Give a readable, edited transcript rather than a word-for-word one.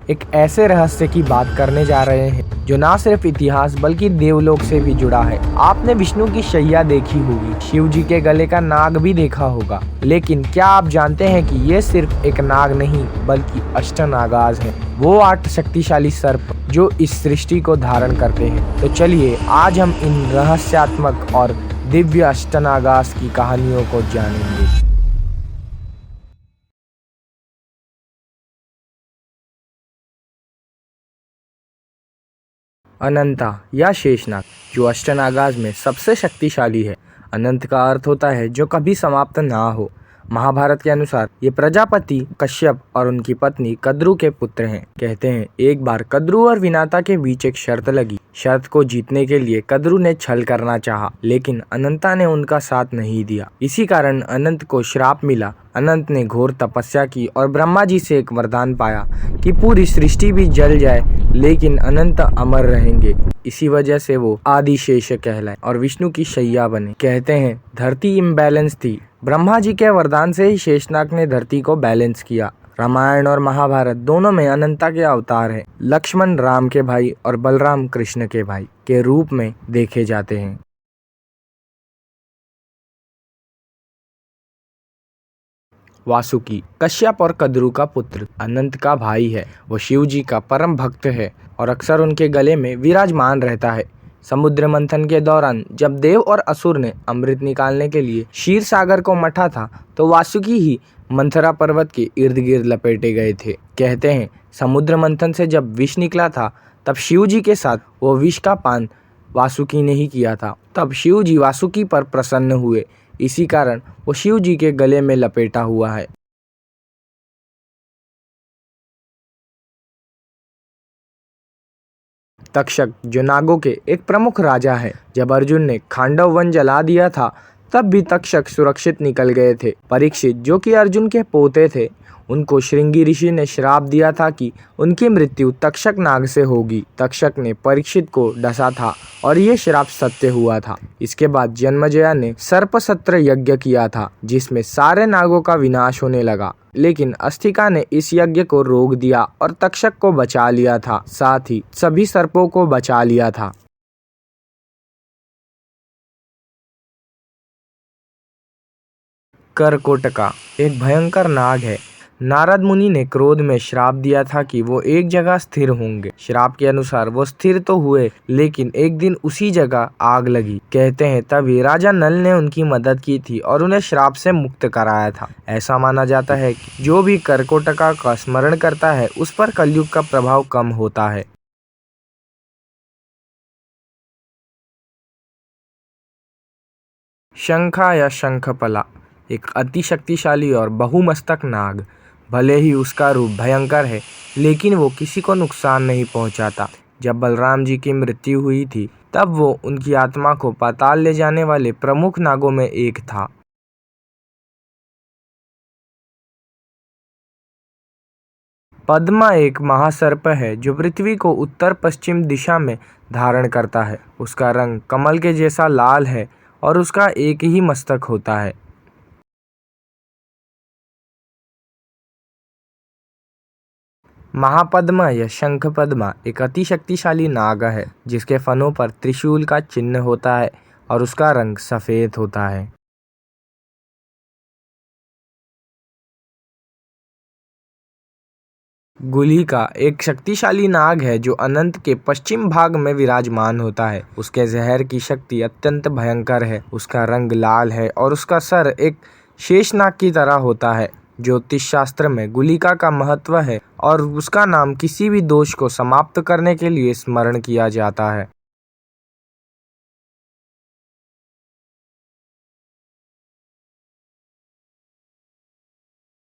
एक ऐसे रहस्य की बात करने जा रहे हैं जो ना सिर्फ इतिहास बल्कि देवलोक से भी जुड़ा है। आपने विष्णु की शैया देखी होगी, शिव जी के गले का नाग भी देखा होगा, लेकिन क्या आप जानते हैं कि ये सिर्फ एक नाग नहीं बल्कि अष्टनागाज है, वो 8 शक्तिशाली सर्प जो इस सृष्टि को धारण करते हैं। तो चलिए आज हम इन रहस्यात्मक और दिव्य अष्टनागाज की कहानियों को जानेंगे। अनंता या शेषनाग जो अष्टनागाज में सबसे शक्तिशाली है। अनंत का अर्थ होता है जो कभी समाप्त ना हो। महाभारत के अनुसार ये प्रजापति कश्यप और उनकी पत्नी कद्रु के पुत्र हैं। कहते हैं एक बार कद्रु और विनाता के बीच एक शर्त लगी। शर्त को जीतने के लिए कद्रु ने छल करना चाहा, लेकिन अनंता ने उनका साथ नहीं दिया। इसी कारण अनंत को श्राप मिला। अनंत ने घोर तपस्या की और ब्रह्मा जी से एक वरदान पाया कि पूरी सृष्टि भी जल जाए लेकिन अनंत अमर रहेंगे। इसी वजह से वो आदिशेष कहलाए और विष्णु की शैया बने। कहते हैं धरती इम्बैलेंस थी, ब्रह्मा जी के वरदान से ही शेषनाग ने धरती को बैलेंस किया। रामायण और महाभारत दोनों में अनंता के अवतार हैं। लक्ष्मण राम के भाई और बलराम कृष्ण के भाई के रूप में देखे जाते हैं। वासुकी कश्यप और कद्रु का पुत्र, अनंत का भाई है। वो शिव जी का परम भक्त है और अक्सर उनके गले में विराजमान रहता है। समुद्र मंथन के दौरान जब देव और असुर ने अमृत निकालने के लिए क्षीर सागर को मथा था, तो वासुकी ही मंथरा पर्वत के इर्द गिर्द लपेटे गए थे। कहते हैं समुद्र मंथन से जब विष निकला था, तब शिव जी के साथ वो विष का पान वासुकी ने ही किया था। तब शिव जी वासुकी पर प्रसन्न हुए। इसी कारण वो शिव जी के गले में लपेटा हुआ है। तक्षक जो नागों के एक प्रमुख राजा है। जब अर्जुन ने खांडव वन जला दिया था, तब भी तक्षक सुरक्षित निकल गए थे। परीक्षित जो कि अर्जुन के पोते थे, उनको श्रृंगी ऋषि ने श्राप दिया था कि उनकी मृत्यु तक्षक नाग से होगी। तक्षक ने परीक्षित को डसा था और ये श्राप सत्य हुआ था। इसके बाद जन्मेजय ने सर्पसत्र यज्ञ किया था, जिसमें सारे नागों का विनाश होने लगा, लेकिन अस्तिका ने इस यज्ञ को रोक दिया और तक्षक को बचा लिया था, साथ ही सभी सर्पों को बचा लिया था। करकोटका एक भयंकर नाग है। नारद मुनि ने क्रोध में श्राप दिया था कि वो एक जगह स्थिर होंगे। श्राप के अनुसार वो स्थिर तो हुए, लेकिन एक दिन उसी जगह आग लगी। कहते हैं तभी राजा नल ने उनकी मदद की थी और उन्हें श्राप से मुक्त कराया था। ऐसा माना जाता है कि जो भी करकोटका का स्मरण करता है, उस पर कलयुग का प्रभाव कम होता है। शंखा या शंखपला एक अति शक्तिशाली और बहुमस्तक नाग। भले ही उसका रूप भयंकर है, लेकिन वो किसी को नुकसान नहीं पहुंचाता। जब बलराम जी की मृत्यु हुई थी, तब वो उनकी आत्मा को पाताल ले जाने वाले प्रमुख नागों में एक था। पद्मा एक महासर्प है जो पृथ्वी को उत्तर पश्चिम दिशा में धारण करता है। उसका रंग कमल के जैसा लाल है और उसका एक ही मस्तक होता है। महापद्मा या शंख पद्मा एक अति शक्तिशाली नाग है, जिसके फनों पर त्रिशूल का चिन्ह होता है और उसका रंग सफेद होता है। गुलिका एक शक्तिशाली नाग है जो अनंत के पश्चिम भाग में विराजमान होता है। उसके जहर की शक्ति अत्यंत भयंकर है। उसका रंग लाल है और उसका सर एक शेषनाग की तरह होता है। ज्योतिष शास्त्र में गुलिका का महत्व है और उसका नाम किसी भी दोष को समाप्त करने के लिए स्मरण किया जाता है।